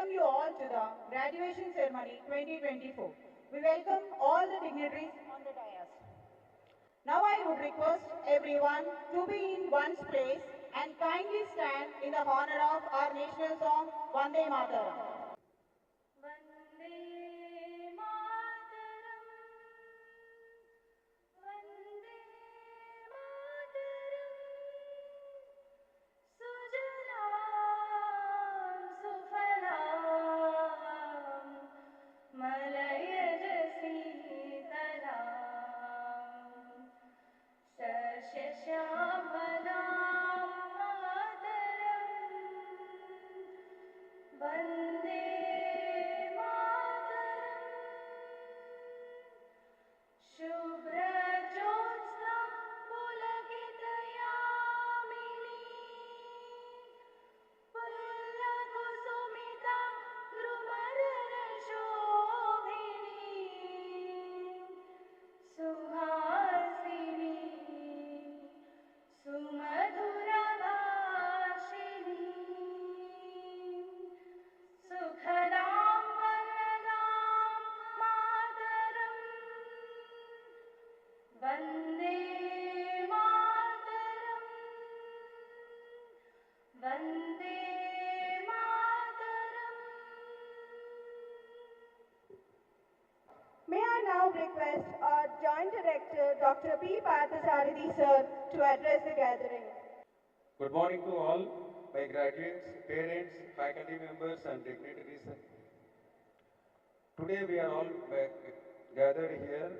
welcome you all to the graduation ceremony 2024. We welcome all the dignitaries on the dais. Now I would request everyone to be in one's place and kindly stand in the honor of our national song, Vande Mataram. May I now request our Joint Director, Dr. P. Parthasarathy sir, to address the gathering. Good morning to all my graduates, parents, faculty members and dignitaries. Today we are all gathered here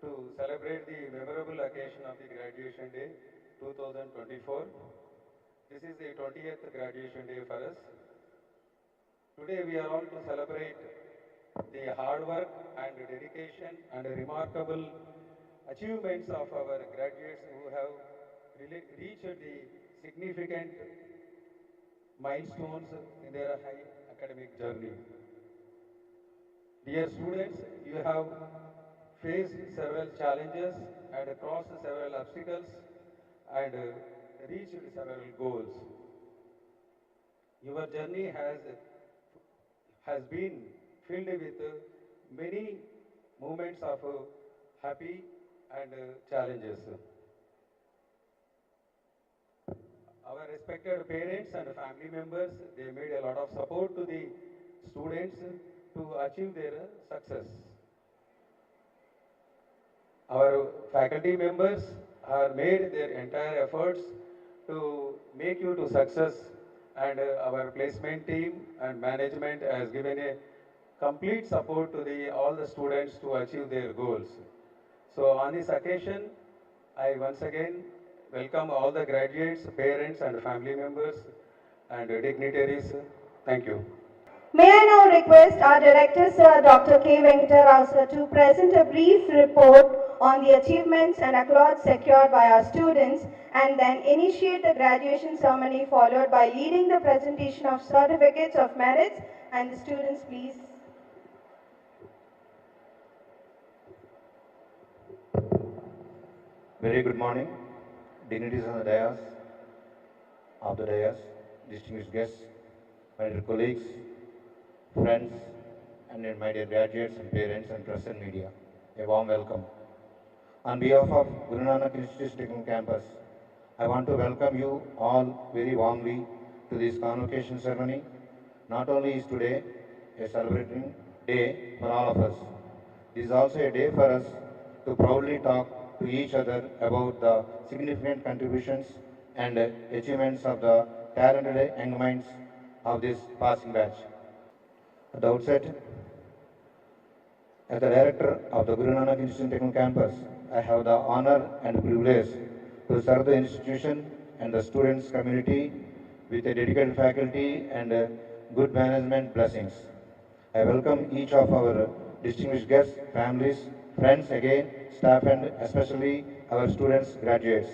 to celebrate the memorable occasion of the Graduation Day 2024. This is the 20th Graduation Day for us. Today we are all to celebrate the hard work and dedication and remarkable achievements of our graduates who have reached the significant milestones in their high academic journey. Dear students, you have faced several challenges and crossed several obstacles and reached several goals. Your journey has been filled with many moments of happy and challenges. Our respected parents and family members, they made a lot of support to the students to achieve their success. Our faculty members have made their entire efforts to make you to success, and our placement team and management has given a complete support to all the students to achieve their goals. So on this occasion, I once again welcome all the graduates, parents and family members and dignitaries. Thank you. May I now request our Director Sir Dr. K. Venkata Rao sir to present a brief report on the achievements and accolades secured by our students and then initiate the graduation ceremony followed by leading the presentation of certificates of merits and the students please. Very good morning, dignitaries on the dais, distinguished guests, my dear colleagues, friends, and my dear graduates and parents and press and media. A warm welcome. On behalf of Guru Nanak Institution Technical Campus, I want to welcome you all very warmly to this convocation ceremony. Not only is today a celebrating day for all of us, this is also a day for us to proudly talk to each other about the significant contributions and achievements of the talented young minds of this passing batch. At the outset, as the director of the Guru Nanak Institution Technical Campus, I have the honor and privilege to serve the institution and the students' community with a dedicated faculty and good management blessings. I welcome each of our distinguished guests, families, friends again, staff and especially our students, graduates.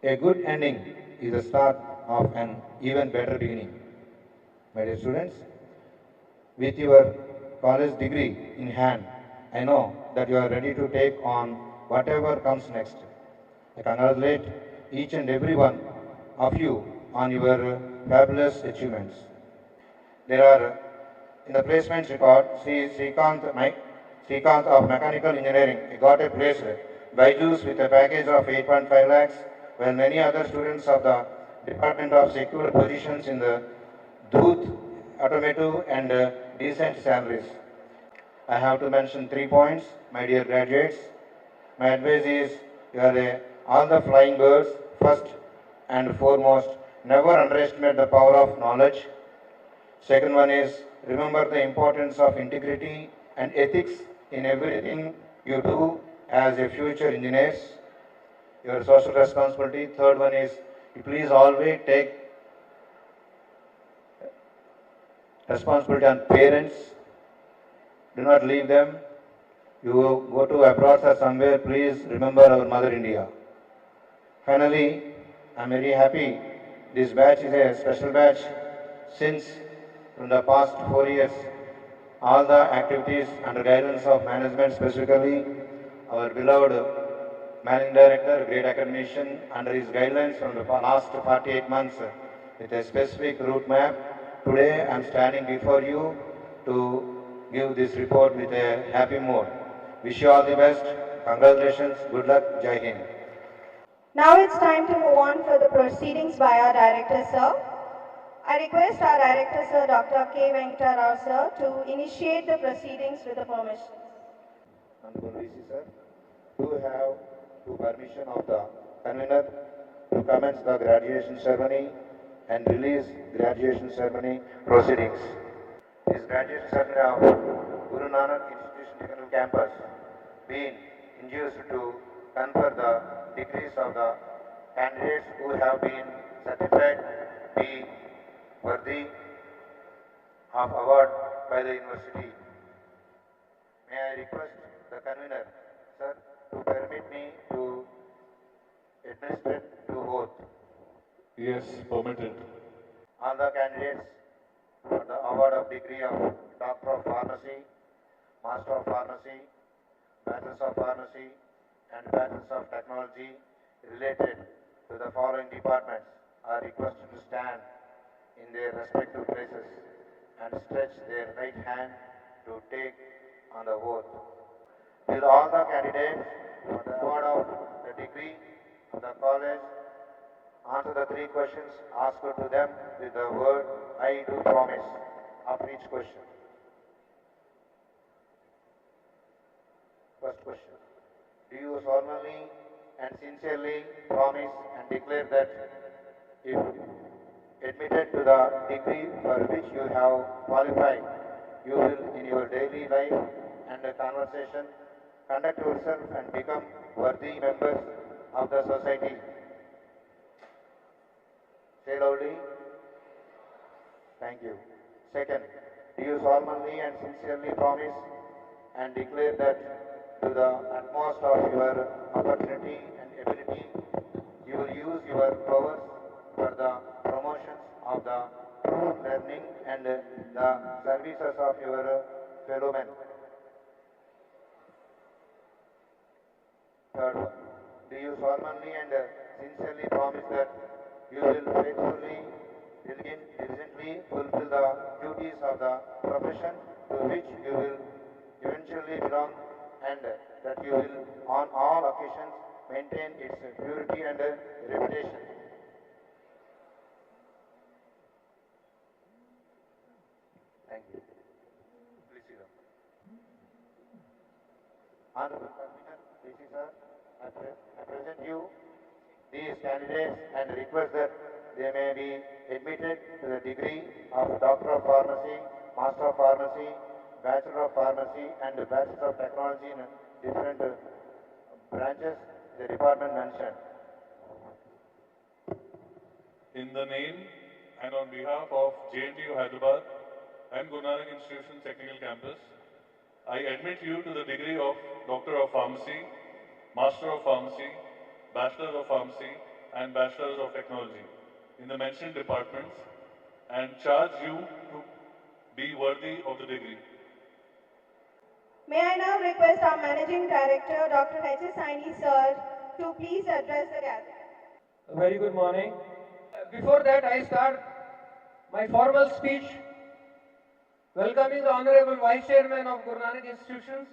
A good ending is the start of an even better beginning. My dear students, with your college degree in hand, I know that you are ready to take on whatever comes next. I congratulate each and every one of you on your fabulous achievements. There are, in the placements record, Srikanth of Mechanical Engineering. He got a place Byju's with a package of 8.5 lakhs, while many other students of the Department of secured positions in the Dooth, automotive and decent salaries. I have to mention 3 points, my dear graduates. My advice is, you are all the flying birds. First and foremost, never underestimate the power of knowledge. Second one is, remember the importance of integrity and ethics in everything you do as a future engineers. Your social responsibility. Third one is, you please always take responsibility on parents. Do not leave them. You go to abroad or somewhere, please remember our Mother India. Finally, I am very happy. This batch is a special batch since from the past 4 years, all the activities under guidance of management, specifically our beloved Managing Director, great academician, under his guidelines from the last 48 months with a specific route map. Today I am standing before you to give this report with a happy mood. Wish you all the best. Congratulations. Good luck. Jai Hind. Now it's time to move on for the proceedings by our Director, Sir. I request our Director, Sir, Dr. K. Venkata Rao, Sir, to initiate the proceedings with the permission. Honorable VC, sir, do have the permission of the convener to commence the graduation ceremony and release graduation ceremony proceedings. This graduation ceremony of Guru Nanak Institution Technical Campus being induced to confer the degrees of the candidates who have been certified be worthy of award by the university. May I request the convener, sir, to permit me to administer to oath. Yes, permitted. All the candidates for the award of degree of Doctor of Pharmacy, Master of Pharmacy, Bachelor of Pharmacy, and Bachelor of Technology related to the following departments are requested to stand in their respective places and stretch their right hand to take on the oath. Will all the candidates for the award of the degree of the college answer the 3 questions asked to them with the word "I do promise" after each question. First question. Do you solemnly and sincerely promise and declare that if admitted to the degree for which you have qualified, you will in your daily life and conversation conduct yourself and become worthy members of the society? Say loudly. Thank you. Second, do you solemnly and sincerely promise and declare that to the utmost of your opportunity and ability, you will use your powers for the promotions of the true learning and the services of your fellow men? Third one, do you solemnly and sincerely promise that you will faithfully, diligently fulfill the duties of the profession to which you will eventually belong, and that you will on all occasions maintain its purity and reputation? Thank you. Please sit down. Honorable Convener, VC sir, I present you these candidates and request that they may be admitted to the degree of Doctor of Pharmacy, Master of Pharmacy, Bachelor of Pharmacy, and Bachelor of Technology in different branches the department mentioned. In the name and on behalf of JNTU Hyderabad and Guru Nanak Institution Technical Campus, I admit you to the degree of Doctor of Pharmacy, Master of Pharmacy, Bachelor of Pharmacy, and Bachelors of Technology in the mentioned departments, and charge you to be worthy of the degree. May I now request our Managing Director, Dr. H.S. Saini, Sir, to please address the gathering. A very good morning. Before that, I start my formal speech. Welcoming the Honorable Vice Chairman of Guru Nanak Institutions,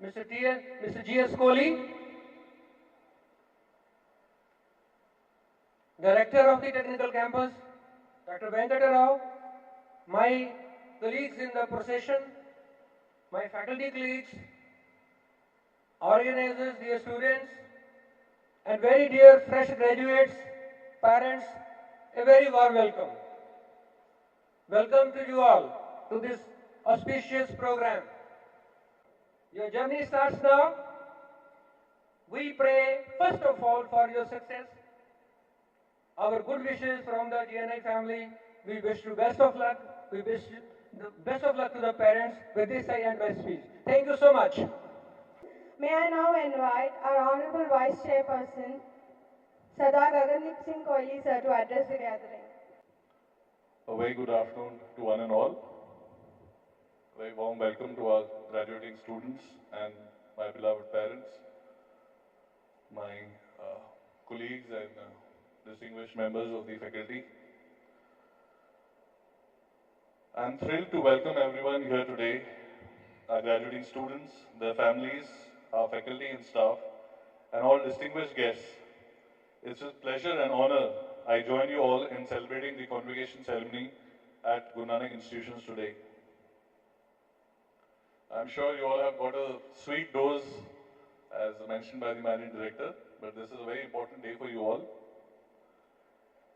Mr. G.S. Kohli, Director of the Technical Campus, Dr. Venkata Rao, my colleagues in the procession, my faculty colleagues, organizers, dear students, and very dear fresh graduates, parents, a very warm welcome. Welcome to you all to this auspicious program. Your journey starts now. We pray first of all for your success. Our good wishes from the GNI family. We wish you best of luck. We wish you the best of luck to the parents. With this I end my speech. Thank you so much. May I now invite our Honorable Vice Chairperson, Sardar Gagandeep Singh Kohli sir, to address the gathering. A very good afternoon to one and all. A very warm welcome to our graduating students and my beloved parents, my colleagues and distinguished members of the faculty. I'm thrilled to welcome everyone here today, our graduating students, their families, our faculty and staff, and all distinguished guests. It's a pleasure and honor I join you all in celebrating the convocation ceremony at Guru Nanak Institutions today. I'm sure you all have got a sweet dose, as mentioned by the Managing Director, but this is a very important day for you all.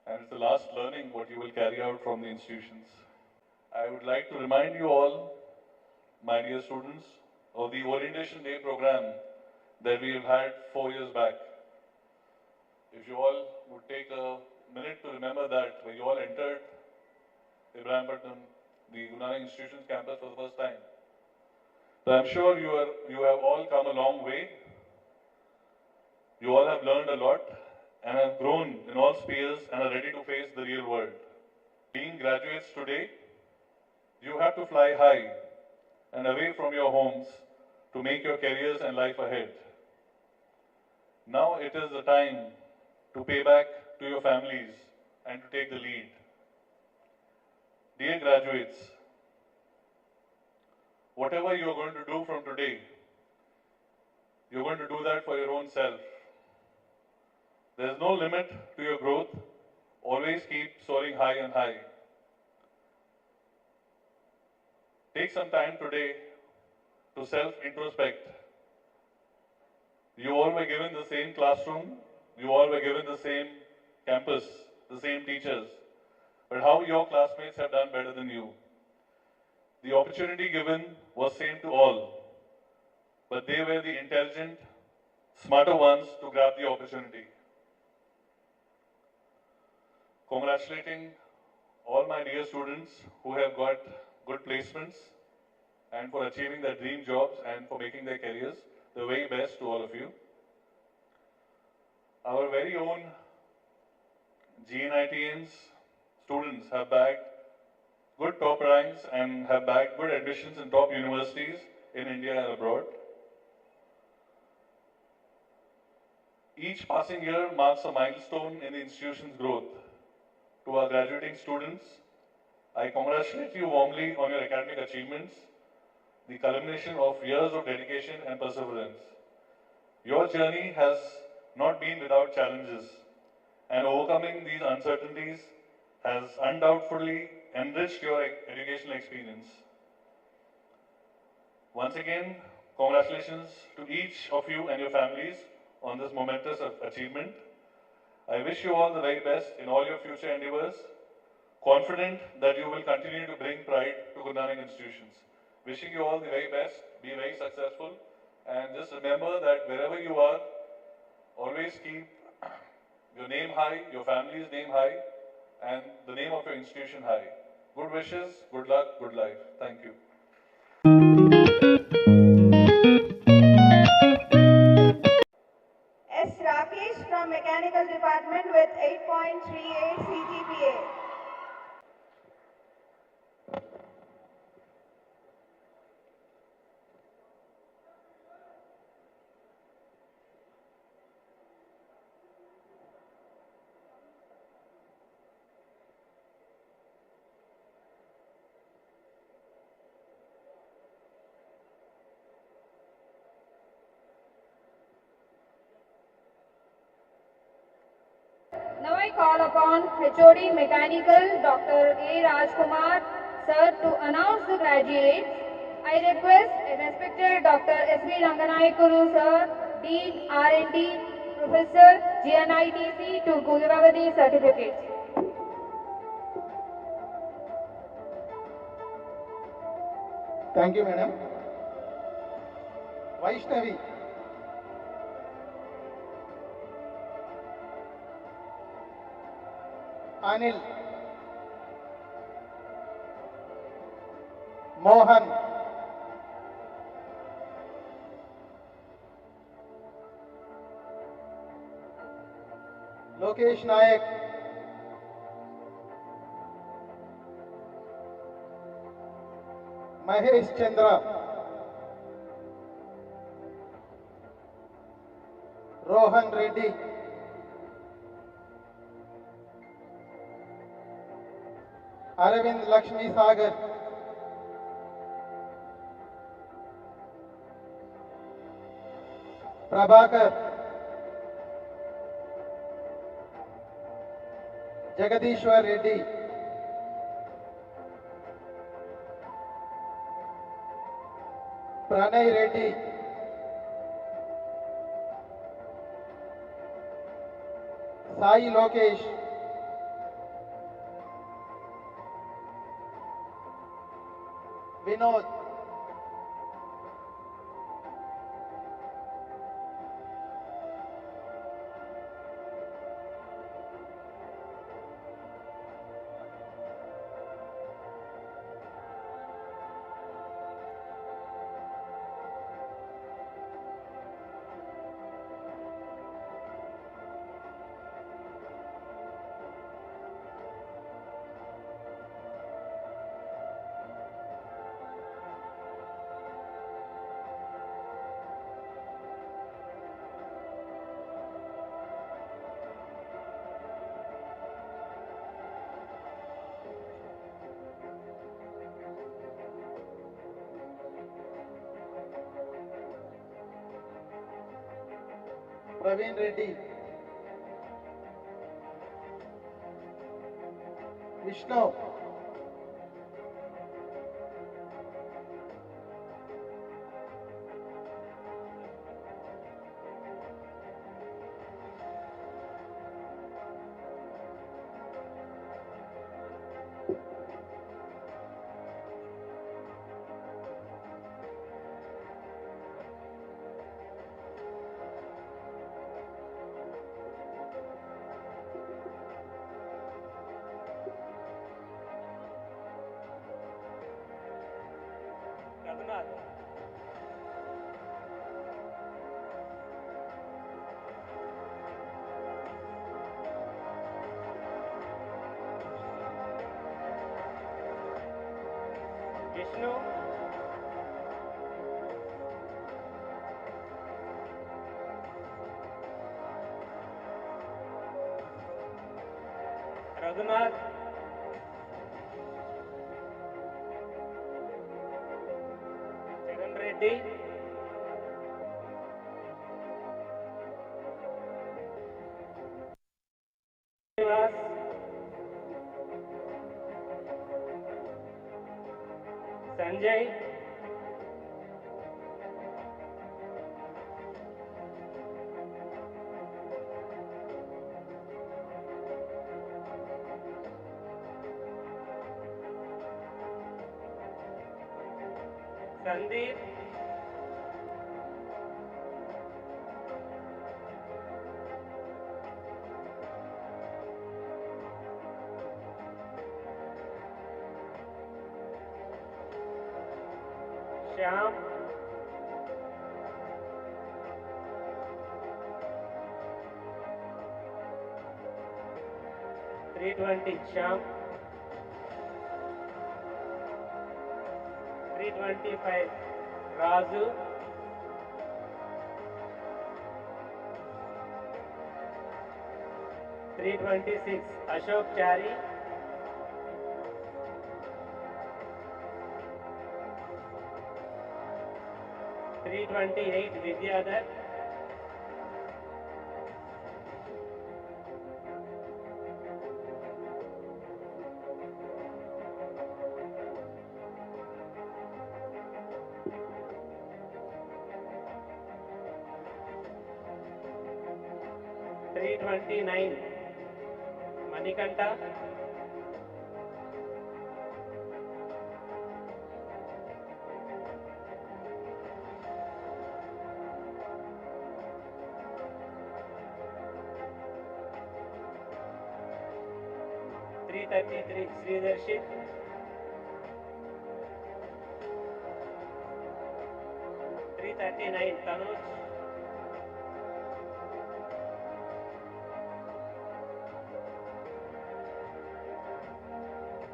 And it's the last learning what you will carry out from the institutions. I would like to remind you all, my dear students, of the Orientation Day program that we have had 4 years back. If you all would take a minute to remember that when you all entered Ibrahimpatnam, the Guru Nanak Institutions campus for the first time. So I'm sure you have all come a long way. You all have learned a lot and have grown in all spheres and are ready to face the real world. Being graduates today, you have to fly high and away from your homes to make your careers and life ahead. Now it is the time to pay back to your families and to take the lead. Dear graduates, whatever you are going to do from today, you're going to do that for your own self. There's no limit to your growth. Always keep soaring high and high. Take some time today to self-introspect. You all were given the same classroom, you all were given the same campus, the same teachers, but how your classmates have done better than you. The opportunity given was same to all, but they were the intelligent, smarter ones to grab the opportunity. Congratulating all my dear students who have got good placements and for achieving their dream jobs and for making their careers. The very best to all of you. Our very own GNITNs students have bagged good top ranks and have bagged good admissions in top universities in India and abroad. Each passing year marks a milestone in the institution's growth. To our graduating students, I congratulate you warmly on your academic achievements, the culmination of years of dedication and perseverance. Your journey has not been without challenges, and overcoming these uncertainties has undoubtedly enriched your educational experience. Once again, congratulations to each of you and your families on this momentous achievement. I wish you all the very best in all your future endeavors, confident that you will continue to bring pride to Guru Nanak Institutions. Wishing you all the very best, be very successful, and just remember that wherever you are, always keep your name high, your family's name high, and the name of your institution high. Good wishes, good luck, good life. Thank you. S. Rakesh from Mechanical Department with 8.38 CGPA. call upon HOD Mechanical Dr. A. Rajkumar sir to announce the graduates. I request respected Dr. S.V. Ranganayakulu sir, Dean R&D, Professor GNITC to give the certificates. Thank you, madam. Vaishnavi. Anil. Mohan. Lokesh Nayak. Mahesh Chandra. Rohan Reddy. Aravind Lakshmi Sagar. Prabhakar. Jagadishwar Reddy. Pranay Reddy. Sai Lokesh. Vinod. Praveen Reddy. Vishnu. Vishnu. Raghunath. Charan Reddy. Srinivas. Sanjay. Sandeep. Shyam. $320 Shyam. 325 Raju. 326 Ashok Chari. 328 Vidyadhar. 329 Manikanta. 333 Sridarshi. 339 Tanuj.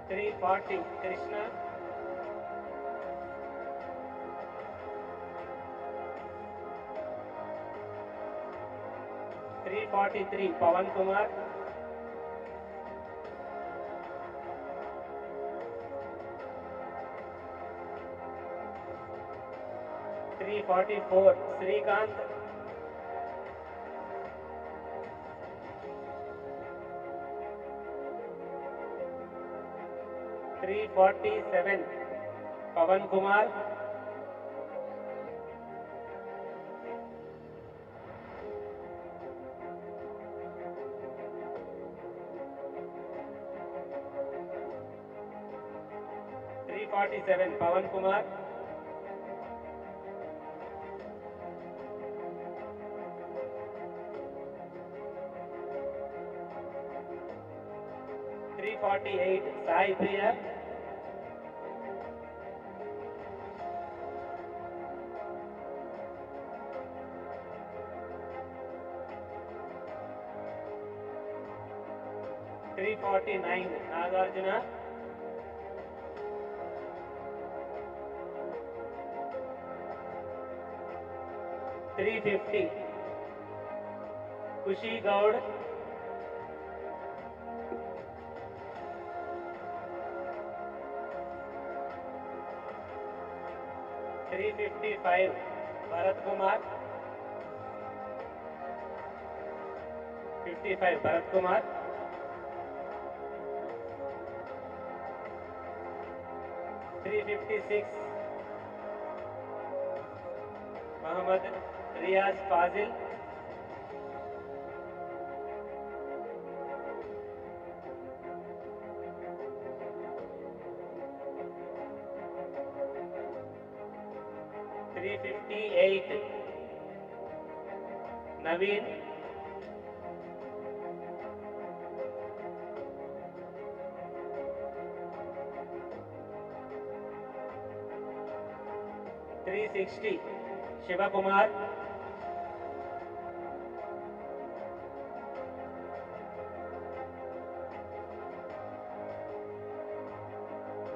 340 Krishna. 343 Pawan Kumar. 344 Srikanth. 347 Pawan Kumar. 347 Pawan Kumar. 348 Sai Priya. 349 Nagarjuna. 350 Kushi Gaud. 355 Bharat Kumar. 55 Bharat Kumar. 356 Mohammad Riaz Fazil. 358 Naveen. 360 Shiva Kumar.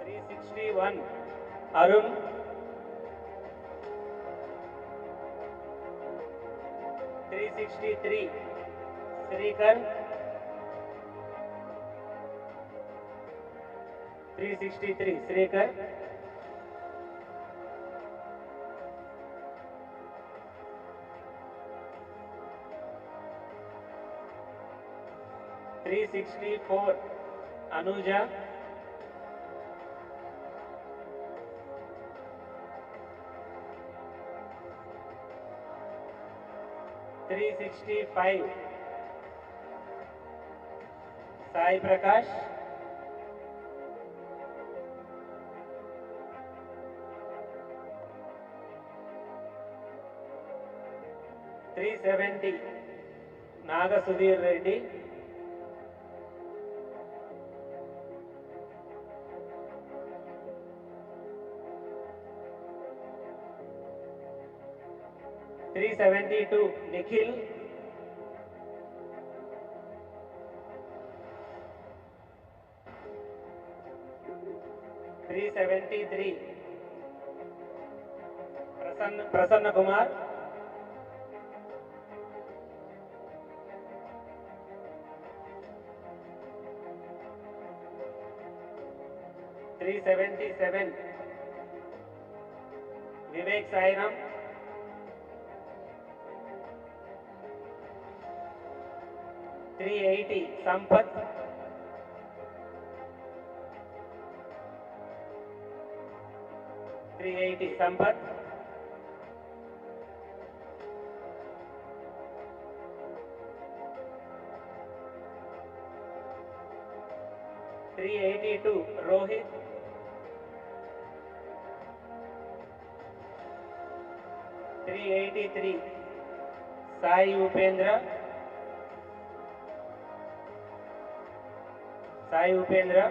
361 Arun. 363 Srikar. 363 Srikar. 364 Anuja. 365 Sai Prakash. 370 Naga Sudhir Reddy. 372 Nikhil. 373 Prasanna Kumar. 377 Vivek Sairam. 380 Sampath. 380 Sampath. 381 382 Rohit. 383 Sai Upendra. Sai Upendra.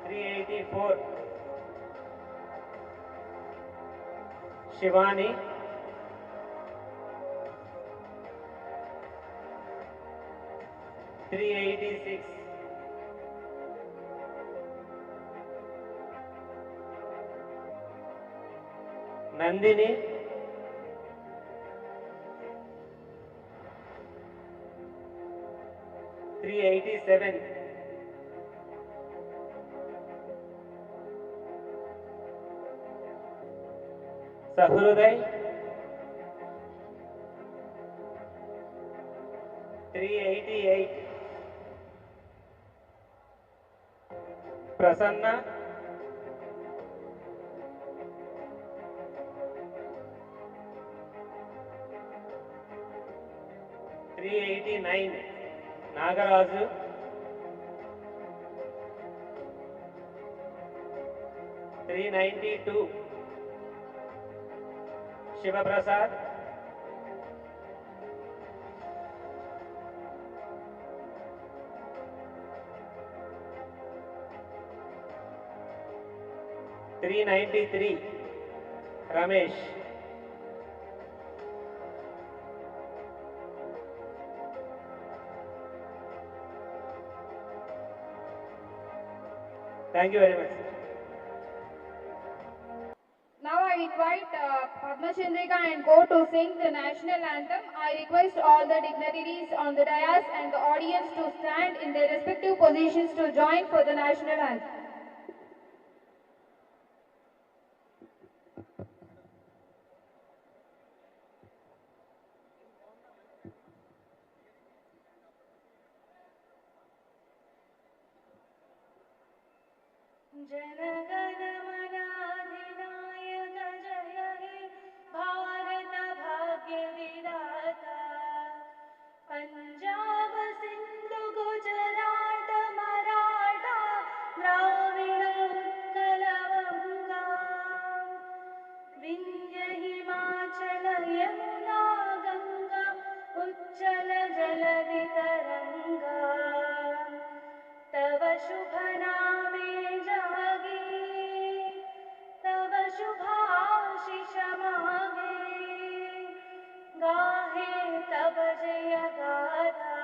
384 Shivani. 386 Nandini. 387 Sahruday. 388 Prasanna. 389 Nagaraju. 392 Shiva Prasad. 393 Ramesh. 'Thank you very much. Now I invite Padma Chandrika and Co to sing the national anthem. I request all the dignitaries on the dais and the audience to stand in their respective positions to join for the national anthem. जनगण मन अधिनायक जय हे भारत भाग्य विधाता पंजाब सिंधु गुजरात मराठा द्राविड़ उत्कल गंगा विंध्य हिमाचल यमुना गंगा उच्चल जलधि तरंगा तव शुभ नामे तव शुभाशिष मागे गाहे तव जय गाथा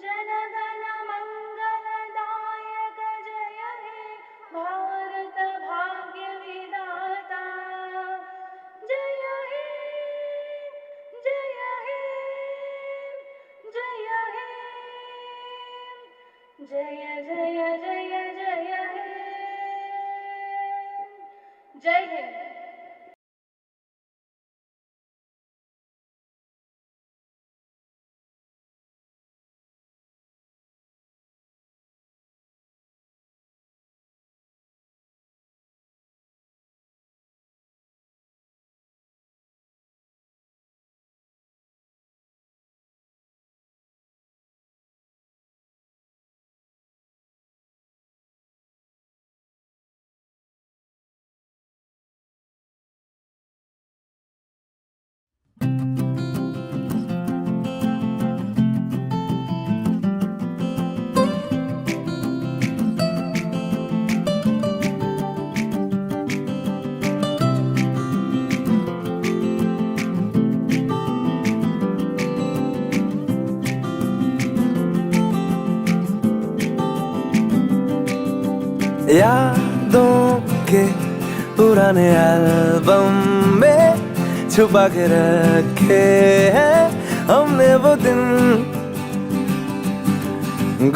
जनगण मंगलदायक जय हे भारत भाग्य विधाता जय हे जय हे जय हे जय जय जय जय हे जय हिंद। यादों के पुराने एल्बम में छुपा के रखे हैं हमने वो दिन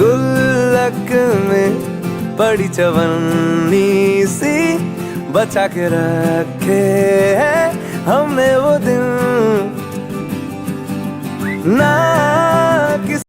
गुल्लक में पड़ी चवन्नी सी बचा के रखे हैं हमने वो दिन ना